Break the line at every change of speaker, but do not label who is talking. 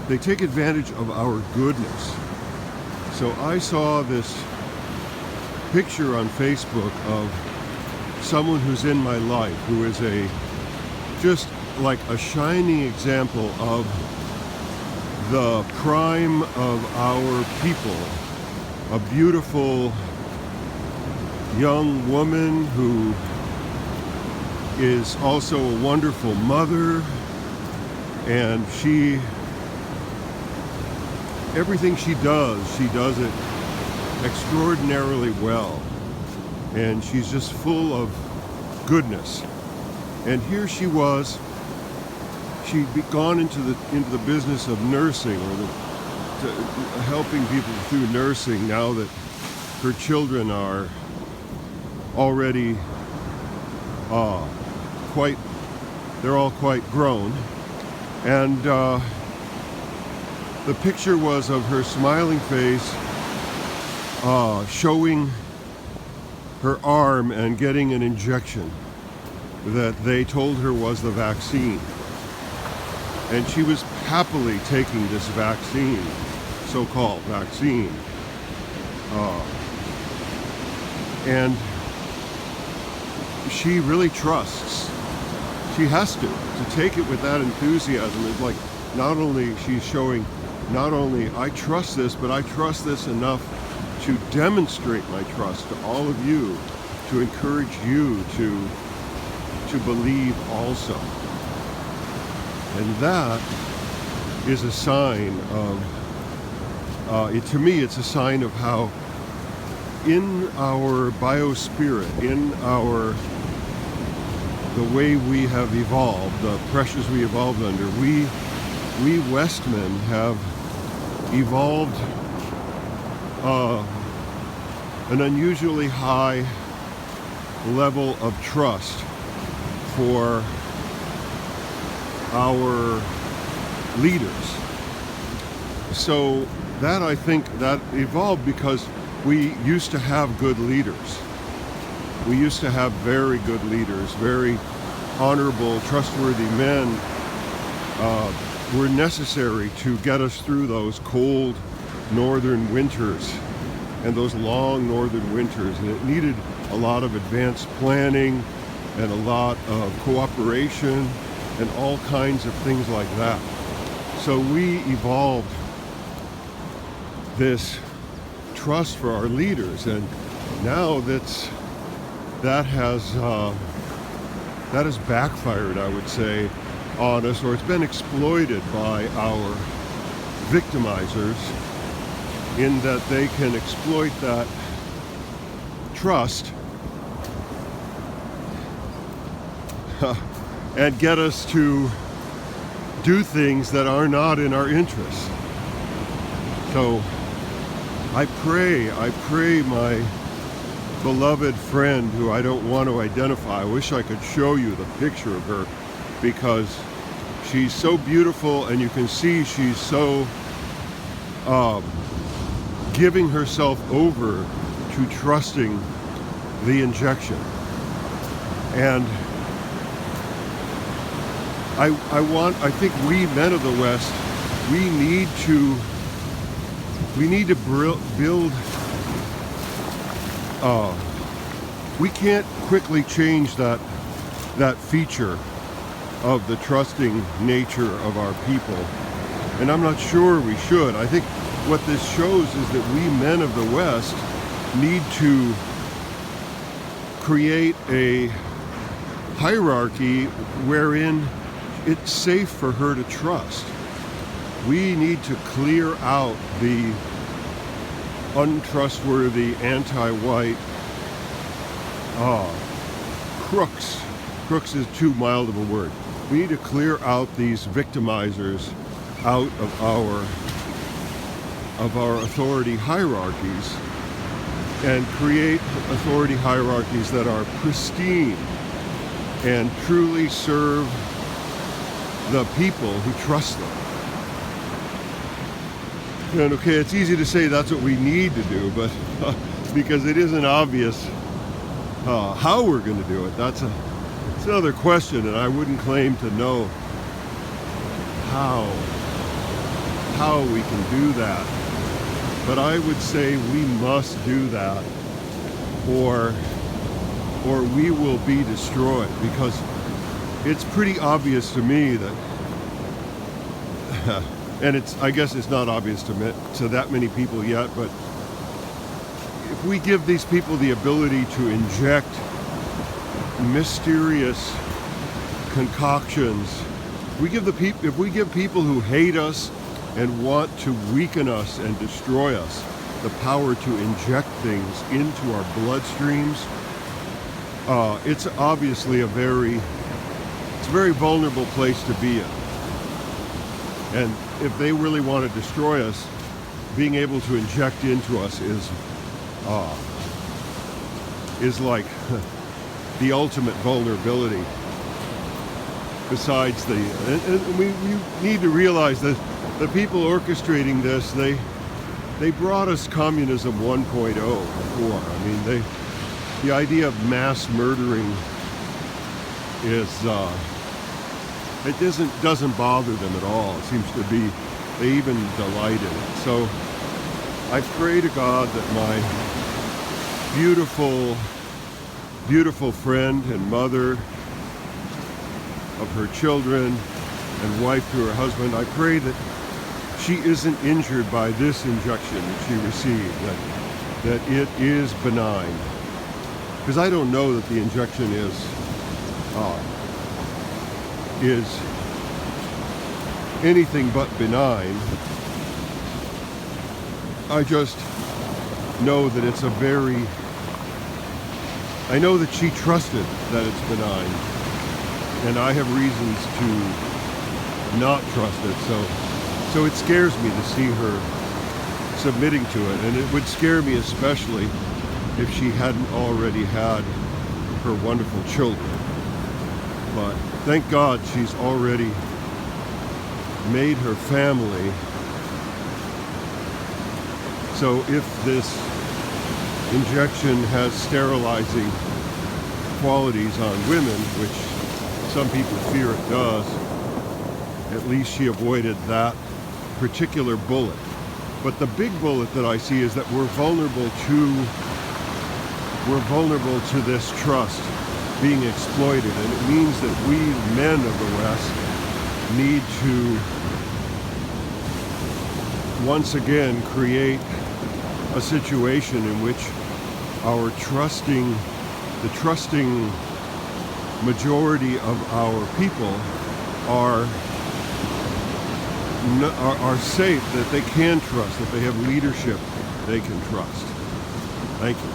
they take advantage of our goodness. So I saw this picture on Facebook of someone who's in my life who is just like a shining example of the prime of our people. A beautiful young woman who is also a wonderful mother, and everything she does it extraordinarily well, and she's just full of goodness. And here she was, she'd gone into the business of nursing, or helping people through nursing, now that her children are already they're all quite grown. And the picture was of her smiling face, showing her arm and getting an injection that they told her was the vaccine. And she was happily taking this vaccine, so-called vaccine. And she really trusts. She has to take it with that enthusiasm. It's like, not only she's showing, not only I trust this, but I trust this enough to demonstrate my trust to all of you, to encourage you to believe also. And that is a sign of, to me, it's a sign of how in our biospirit, in the way we have evolved, the pressures we evolved under, we Westmen have evolved an unusually high level of trust for our leaders. So that, I think, that evolved because we used to have good leaders. We used to have very good leaders, very honorable, trustworthy men were necessary to get us through those cold northern winters and those long northern winters. And it needed a lot of advanced planning and a lot of cooperation and all kinds of things like that. So we evolved this trust for our leaders, and now that has backfired, I would say, on us, or it's been exploited by our victimizers, in that they can exploit that trust and get us to do things that are not in our interest. So I pray my beloved friend, who I don't want to identify, I wish I could show you the picture of her, because she's so beautiful, and you can see she's so giving herself over to trusting the injection. And I think we men of the West, we need to build. We can't quickly change that feature of the trusting nature of our people, and I'm not sure we should. I think what this shows is that we men of the West need to create a hierarchy wherein it's safe for her to trust. We need to clear out the untrustworthy, anti-white crooks. Crooks is too mild of a word. We need to clear out these victimizers out of our authority hierarchies, and create authority hierarchies that are pristine and truly serve the people who trust them. And okay, it's easy to say that's what we need to do, but because it isn't obvious how we're going to do it. It's another question, and I wouldn't claim to know how. how we can do that, but I would say we must do that, or we will be destroyed, because it's pretty obvious to me that and I guess it's not obvious to that many people yet, but if we give these people the ability to inject mysterious concoctions, if we give people who hate us and want to weaken us and destroy us the power to inject things into our bloodstreams, it's obviously a very vulnerable place to be in. And if they really want to destroy us, being able to inject into us is like the ultimate vulnerability. Besides and we need to realize that the people orchestrating this, they brought us communism 1.0 before. I mean, the idea of mass murdering is it doesn't bother them at all. It seems to be, they even delight in it. So I pray to God that my beautiful, beautiful friend and mother of her children and wife to her husband, I pray that she isn't injured by this injection that she received, that it is benign. Because I don't know that the injection is anything but benign. I just know that it's I know that she trusted that it's benign, and I have reasons to not trust it, so it scares me to see her submitting to it, and it would scare me especially if she hadn't already had her wonderful children. But thank God she's already made her family. So if this injection has sterilizing qualities on women, which some people fear it does, at least she avoided that particular bullet. But the big bullet that I see is that we're vulnerable to this trust being exploited, and it means that we men of the West need to once again create a situation in which the trusting majority of our people are safe, that they can trust, that they have leadership they can trust. Thank you.